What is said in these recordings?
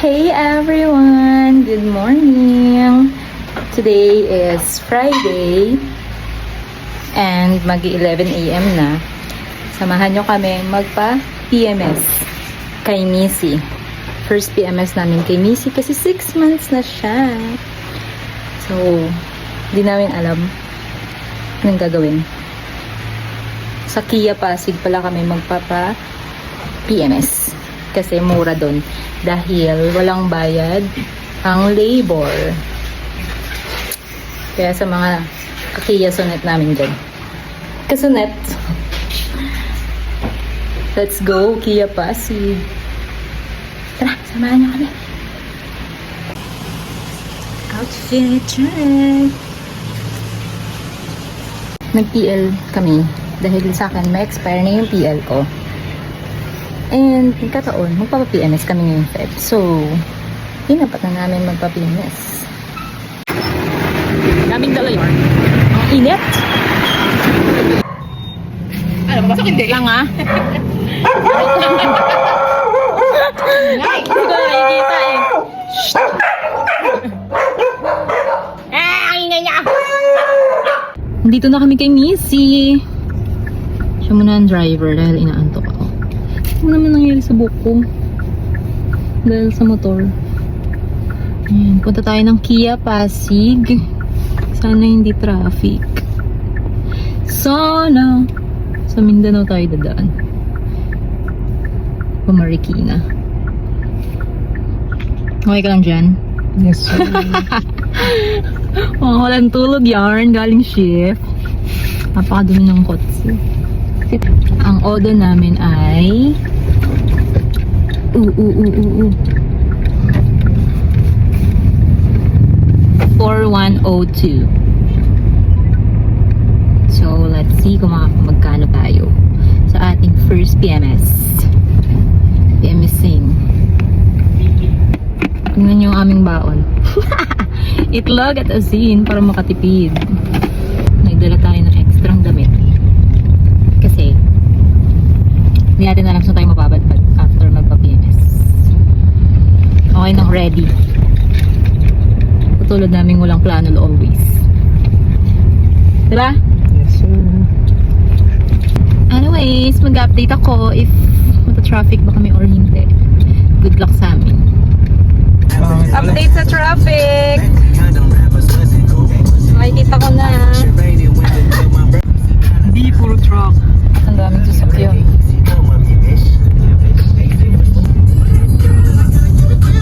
Hey everyone! Good morning! Today is Friday and mag-11 a.m. na. Samahan nyo kami magpa-PMS kay Missy. First PMS namin kay Missy kasi 6 months na siya. So, di namin alam anong gagawin. Sa Kia Pasig pala kami magpapa-PMS. Kasi mura doon dahil walang bayad ang labor. Kaya sa mga Kia Sonet namin dyan. Kasonet. Let's go, Kia Pasig. Tara, samahan niyo kami. Outfit check. Nag-PL kami dahil sa akin may expire na yung PL ko. And nagkataon, magpapa-PMS kami ngayong Feb. So, hinapat na namin magpa-PMS. Daming dala yun. Ang init. Ano, basok hindi lang ha? Hindi ko nakikita eh. Ang ingay niya! Dito na kami kay Missy. Siya muna ang driver dahil inaantok ako. Ano naman nangyari sa buhok ko? Dahil sa motor. Ayan, punta tayo ng Kia Pasig. Sana hindi traffic. Sana sa Mindanao tayo dadaan. Pamarikina. Okay ka lang dyan? Yes, sir. Walang tulog yarn. Galing shift. Napakadumi ng kotse. Ang order namin ay 4102. So, let's see kung magkano tayo sa ating first PMS. PMSing. Tingnan nyo yung aming baon. Itlog at asin para makatipid. Nagdala tayo ng extrang damit. Kasi, hindi natin alam saan tayo mababadbad after magpa-PMS. Okay nang ready. Tutulad namin walang plano always. Diba? Yes, sir. Anyways, mag-update ako if mata-traffic ba kami or hindi. Good luck sa amin. Update sa traffic! Makikita ko na. Hindi, puro truck. Ang daming sasakyan.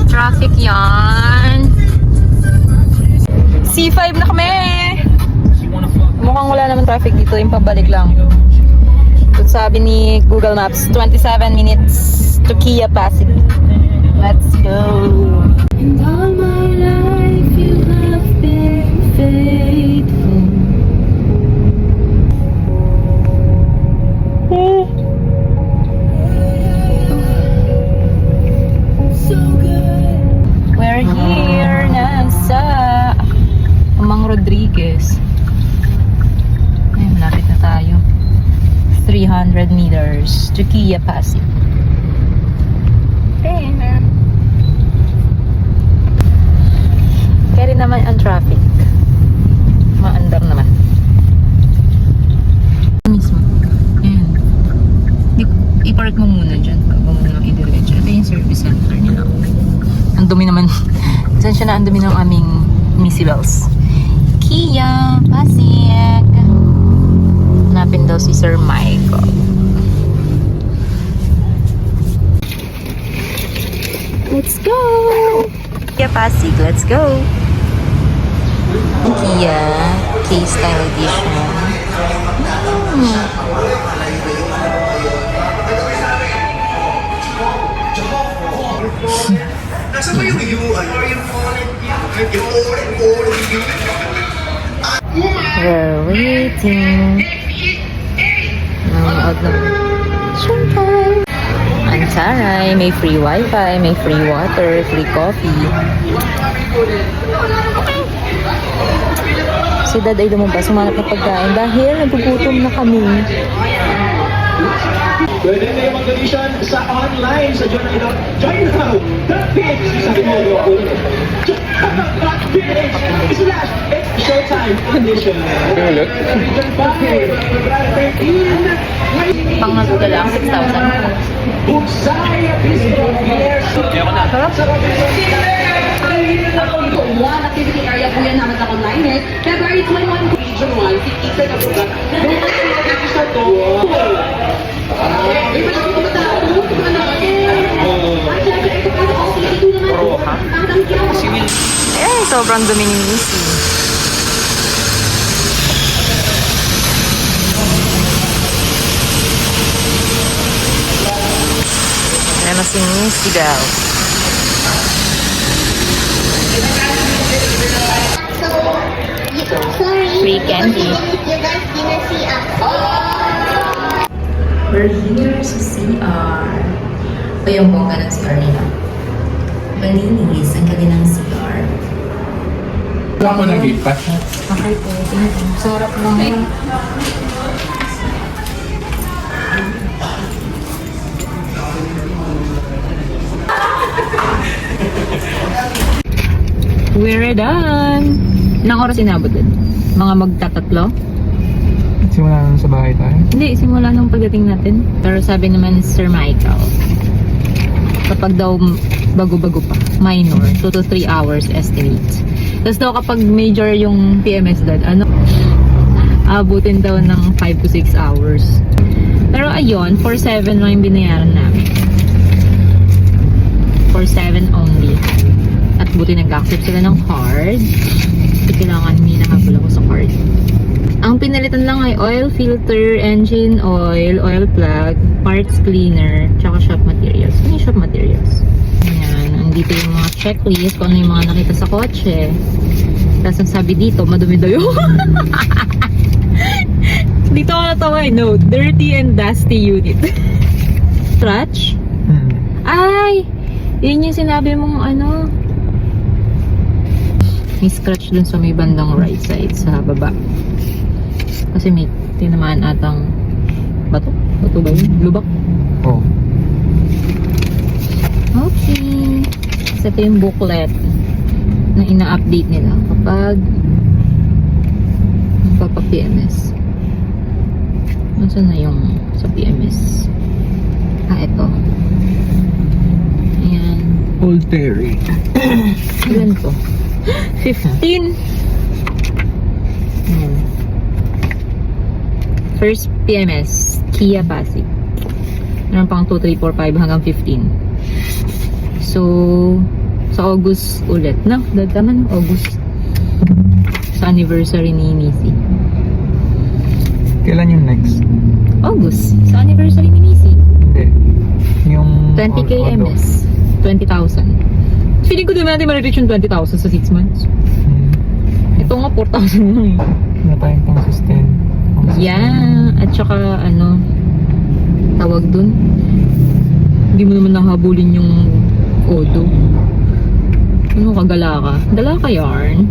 Traffic yan. C5 na kami. Mukhang wala naman traffic dito. Yung pabalik lang. Ito sabi ni Google Maps, 27 minutes to Kia Pasig. Let's go. And all my life you have been faithful. We're here na sa Amang Rodriguez. Ayun, malapit na tayo. 300 meters to Kia Pasig. Kaya rin naman ang traffic. Maandar naman. Mismo. Ayan. I-park mo muna dyan bago mo lang i-diretso. Ito yung service center nila. Ang dumi naman. Saan siya na ang dumi ng aming Missy Bells. Kia Pasig. Hanapin daw si Sir Michael. Let's go! Kia Pasig, let's go! Kia K-Style Edition. We're waiting. Nanonood na. Siyempre. Ang taray, may free wifi, may free water, free coffee. Si Dad ay lumabas, sumanap ng pagkain dahil nagugutom na kami. Pwede na yung mag-audition sa online sa Join Now. The Pitch sa Ulit? Pang naguga lang, 6,000. Sarap. One activity area po yan naman sa online February 21, Region 1, si Isa na po ba? Doon na po mag-register to. May pala po ba tao? At syempre, ito po ako. Ito naman po. Ang tangkiraw. Eh, sobrang dumi ni Missy. Ayan na si Missy daw. Sorry. Free candy. You guys didn't see us. We're here sa CR. Ito yung bongga ng CR nila. Malinis ang kanilang CR. Wala ko nag-ipat. Okay po. Sarap lang. We're done! Ilang oras inabot din? Mga magtatatlo? Simula na sa bahay tayo. Hindi, simula nung pagdating natin. Pero sabi naman ni Sir Michael, kapag daw bago-bago pa, minor, 2 to 3 hours estimate. Tapos daw kapag major yung PMS dad, abutin daw ng 5 to 6 hours. Pero ayun, 4,700 lang yung binayaran namin. 4,700 only. At buti nag-accept sila ng card. Kasi kailangan minahabol ako sa card. Ang pinalitan lang ay oil filter, engine oil, oil plug, parts cleaner, tsaka shop materials. Ano yung shop materials? Ayan. Andito yung mga checklist kung ano yung mga nakita sa kotse. Tapos ang sabi dito, madumi daw yung... Dito ako natawa eh. No, dirty and dusty unit. Scratch? Ay! Yun yung sinabi mong ano... May scratch dun sa may bandang right side sa baba. Kasi may tinamaan atang bato? Bato ba yun? Lubak? Oo. Okay. So, ito yung booklet na ina-update nila kapag magpapa-PMS. Nasaan na yung sa PMS? Ito. Ayan. Old Terry. Ilan to? 15. Ayan. First PMS, Kia Pasig. Meron pang 2, 3, 4, 5 hanggang 15. So, sa August ulit. No? Dadaman, August. Sa anniversary ni Nisi. Kailan yung next? August. Sa anniversary ni Nisi. Hindi. Yung... 20k MS. 20,000. Feeling ko din natin ma-reach yung 20,000 sa 6 months. Ito nga, 4,000 lang eh. Wala tayong pang sustain. Yeah. At saka, ano, tawag dun. Hindi mo naman nahabulin yung Odo. Ano ka, gala ka? Gala ka yarn.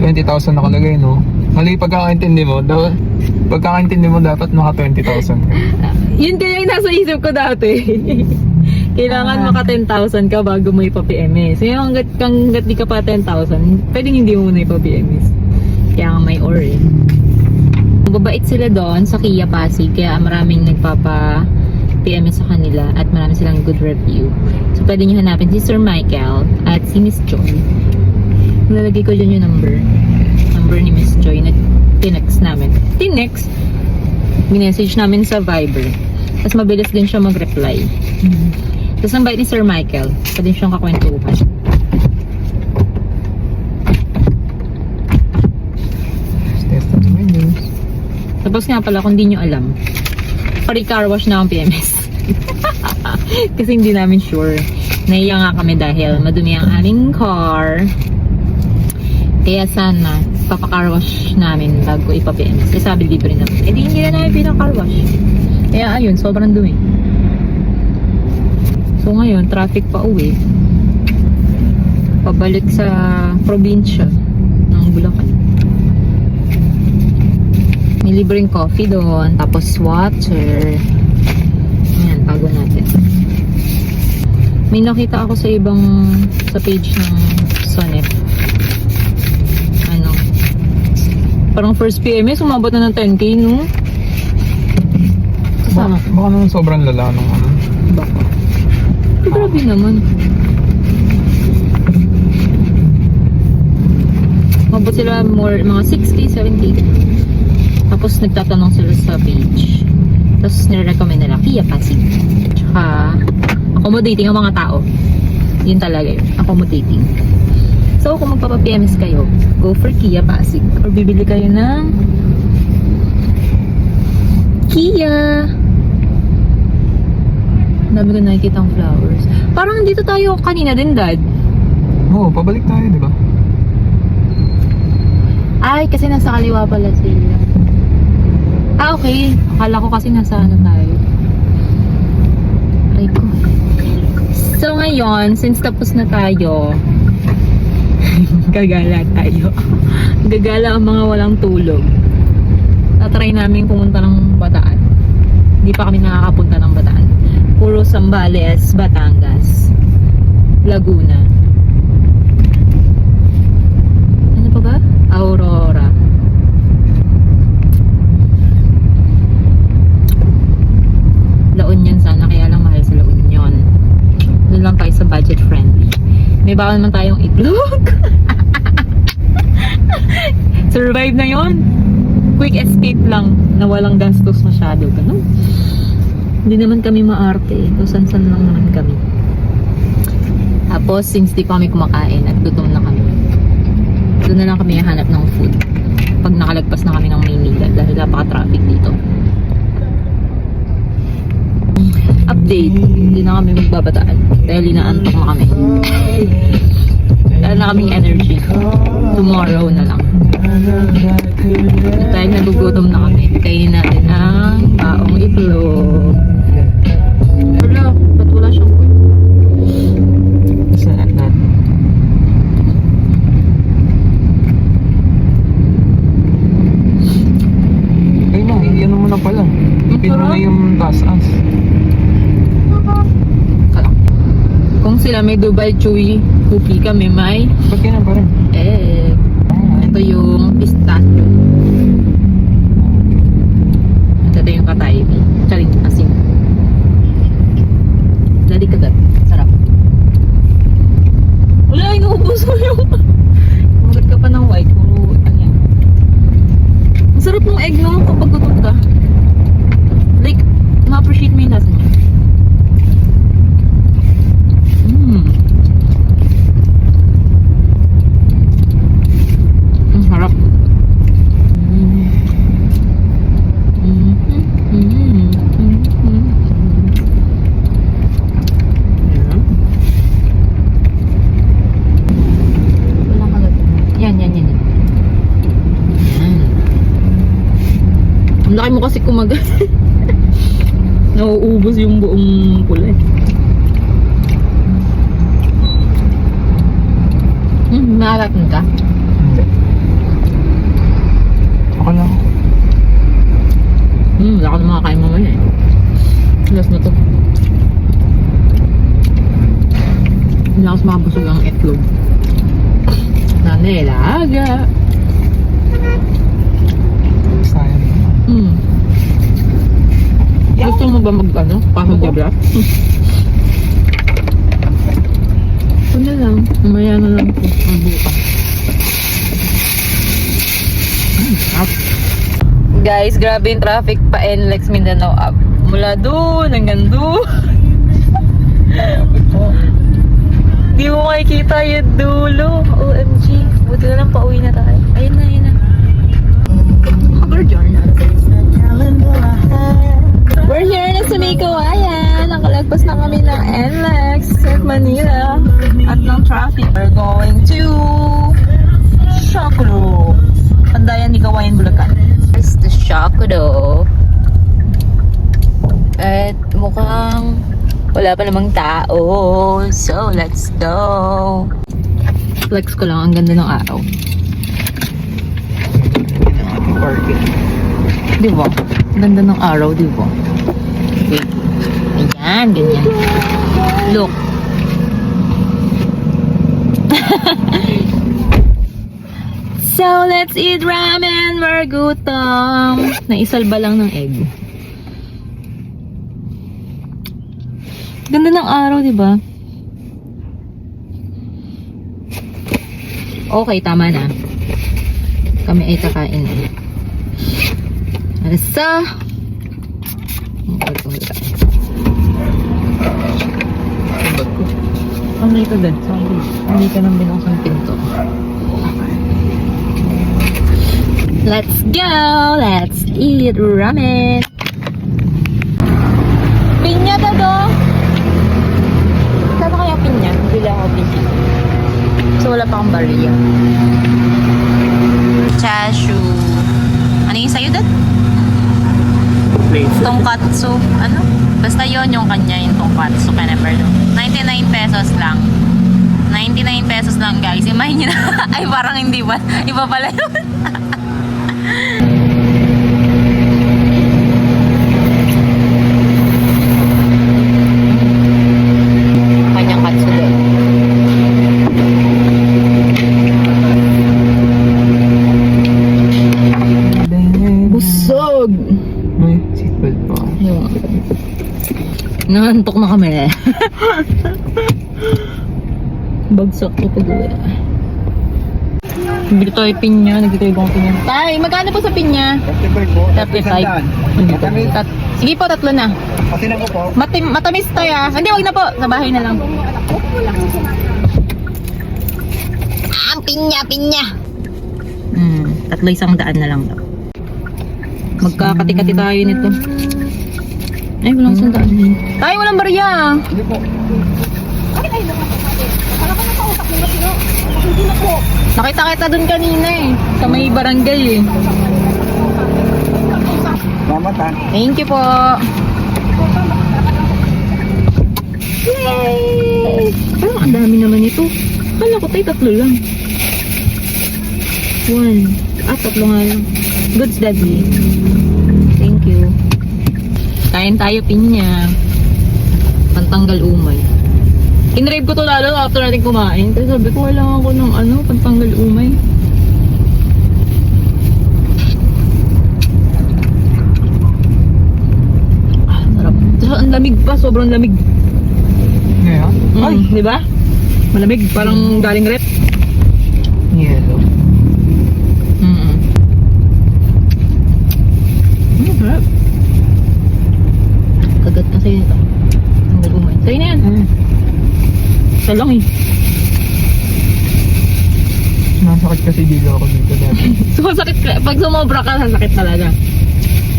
20,000 nakalagay, no? Mali pagkakaintindi mo. Pagkakaintindi mo, dapat maka 20,000 ka. Yun kaya yung nasa isip ko dati. Kailangan maka 10,000 ka bago mo ipa-PMS. So, yung hanggat di ka pa 10,000, pwedeng hindi mo muna ipa-PMS. Kaya nga may or eh. Mababait sila doon sa Kia Pasig, kaya maraming nagpapa-PMS sa kanila at marami silang good review. So, pwede nyo hanapin si Sir Michael at si Miss Joy. Lalagay ko dyan yung number ni Miss Joy na tinext namin. Minessage namin sa Viber. Tapos mabilis din siya mag-reply. Tapos ang bait ni Sir Michael, pwede siyang kakwentuhan. Test of windows. Tapos nga pala, kung di nyo alam, pari-car wash na ang PMS. Kasi hindi namin sure. Naiya nga kami dahil madumi ang aming car. Kaya sana, papa-car wash namin bago ipa-PMS. Kasi sabi libre naman. Eh di hindi na namin pinaka-car wash. Kaya ayun, sobrang dumi. So ngayon, traffic pa uwi. Pabalik sa probinsya ng Bulacan. May libreng coffee doon, tapos water. Ayan, tago natin. May nakita ako sa ibang, sa page ng Sonep. Parang first PMS, umabot na ng 10k, no? Baka naman sobrang lala nung ano. Baka. Grabe naman. Umabot sila mga 6k, 7k. Tapos nagtatanong sila sa page. Tapos nire-recommend nila Kia Pasig. Tsaka accommodating ang mga tao. Yun talaga yun. Accommodating. So kung magpapa-PMS kayo, go for Kia Pasig. Or bibili kayo ng Kia. Ang dami ko nakikita ang flowers. Parang dito tayo kanina din, Dad. Oo, pabalik tayo, di ba? Ay, kasi nasa kaliwa pala sila. Ah, okay. Akala ko kasi nasa ano tayo. Ay ko. So ngayon, since tapos na tayo, gagala tayo. Gagala ang mga walang tulog. Tatry namin pumunta ng Bataan. Hindi pa kami nakakapunta ng Bataan. Puro Zambales, Batangas, Laguna. Ano pa ba? Aurora. La Union sana, kaya lang mahal sa La Union. Doon lang tayo sa budget friendly. May baka naman tayong itlog. Survive na yon. Quick escape lang na walang gastos masyado. Ganun. Hindi naman kami maarte eh. Kusan-san lang naman kami. Tapos, since di pa kami kumakain at gutom na kami, doon na lang kami hanap ng food. Pag nakalagpas na kami ng Maynila dahil napaka-traffic dito. Update. Hindi na kami magbabataan. Dahil inaantok na kami. Dahil na kaming energy. Tomorrow na lang. Dahil nagugutom na kami. Kainin natin ang baong itlog. Wala. Ba't wala siyang food? Saan na? Ay ma, ano mo na pala. Ipin mo na yung taas-as. Kung sila may Dubai Chewy cookie, kami may Ba't yan pa rin? ito yung pistachio. At ito yung katay. Charing asin. Dali kagat. Sarap. Wala, inuubos mo yung kumagat ka pa ng white. Puro, ano yan. Ang sarap ng egg no kapag gutom ka. Like, ma-appreciate mo yung lasa niya. Ang harap. Walang kagat. Yan. Yan. Ang laki mo kasi kumagat. Nauubos yung buong pula eh. Maalat ka? Hindi. Ako lang. Wala ka na makakain mamaya eh. Last na to. Lakas makabusog ang itlog. Nanelaga. Sayang naman. Gusto mo ba mag-ano? Pasok-grab? Ito na lang. Mamaya na lang po. Magbukas. Guys, grabe yung traffic pa NLEX Mindanao up. Mula doon hanggang doon. Di mo makikita yung dulo. OMG. Buti na lang pauwi na tayo. Ayun na. Cover dyan. We're here na sa May Kawayan. Nakalagpas na kami ng NLEX at Manila. At ng traffic. We're going to Shokro. Pandayan ni Kawayan, Bulacan. It's the Shokro. At mukhang wala pa namang tao. So, let's go. Flex ko lang. Ang ganda ng araw. Parking. Di ba? Ganda ng araw, di ba? Wait. Ayan, ganyan. Look. So, let's eat ramen. We're gutom. Naisalba lang ng egg. Ganda ng araw, di ba? Okay, tama na. Kami ay kakain na. Alasa. Ang dito, Dad. Hindi ka nang binuksan pinto. Let's go! Let's eat ramen! Pinya, Dado! Saan kaya pinya? Hindi lang ako pinya. So, wala pa akong bariya. Chashu. Ano yung sa'yo, Dad? Tonkatsu. Ano? Basta yon yung kanya, yung tonkatsu. Never know. 99 pesos lang. 99 pesos lang, guys. Imagine nyo na. Ay, parang hindi ba? Iba pala yun. Kanyang katsu doon. Busog! May seatbelt pa. Ayun. Nangantok na kami. Bagsak ko pag-uwi. Bili tayo pinya. Nagtitay ko pinya. Tay, magkano po sa pinya? 35. Sige po, 3 na. Pati na ko po. Matamis tayo ah. Hindi, wag na po. Sa bahay na lang. Ang pinya. 300 na lang daw. Magkakati-kati tayo nito. Ay, walang sandaan. Tayo, walang barya. Hindi po. Nakita kita dun kanina eh. Sa may barangay eh. Salamat ha. Thank you po. Yay! Parang ang dami naman ito. Kala ko tayo 3 lang. 1. 3 nga lang. Goods, Daddy. Thank you. Kain tayo, pinya. Pantanggal umay. In-rave ko to lalo after natin kumain. Kasi sabi ko, kailangan ko ng pantanggal umay. Sarap. Tapos ang lamig pa, sobrang lamig. Ngayon? Ay, di ba? Malamig, parang galing rep. Yellow. Sarap. Kagat kasi ito. Tanggal umay. Sa'yo na yan. Isa lang eh. Nasakit kasi dito ako dito dati. Sumasakit ka. Pag sumobra ka, sasakit talaga.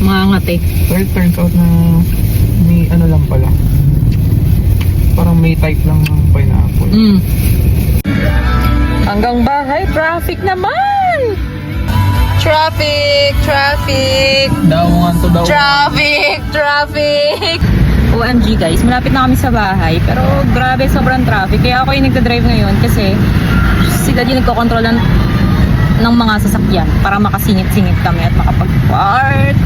Mangangat eh. Pero it turns out na may ano lang pala. Parang may type lang ng pineapple. Hanggang bahay, traffic naman! Traffic! Daungan to daw. Traffic! OMG guys, malapit na kami sa bahay. Pero grabe, sobrang traffic. Kaya ako yung nagdadrive ngayon kasi si Daddy nagkocontrol ng mga sasakyan para makasingit-singit kami at makapag-park.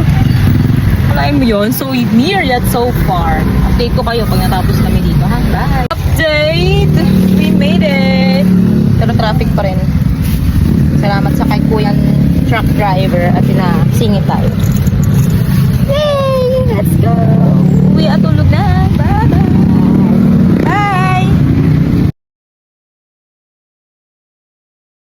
Alam mo yun, so near yet so far. Update ko kayo pag natapos kami dito, ha? Bye! Update! We made it! Pero traffic pa rin. Salamat sa kay Kuyan truck driver at sinasingit tayo. Yay! Let's go! Uwi at tulog na!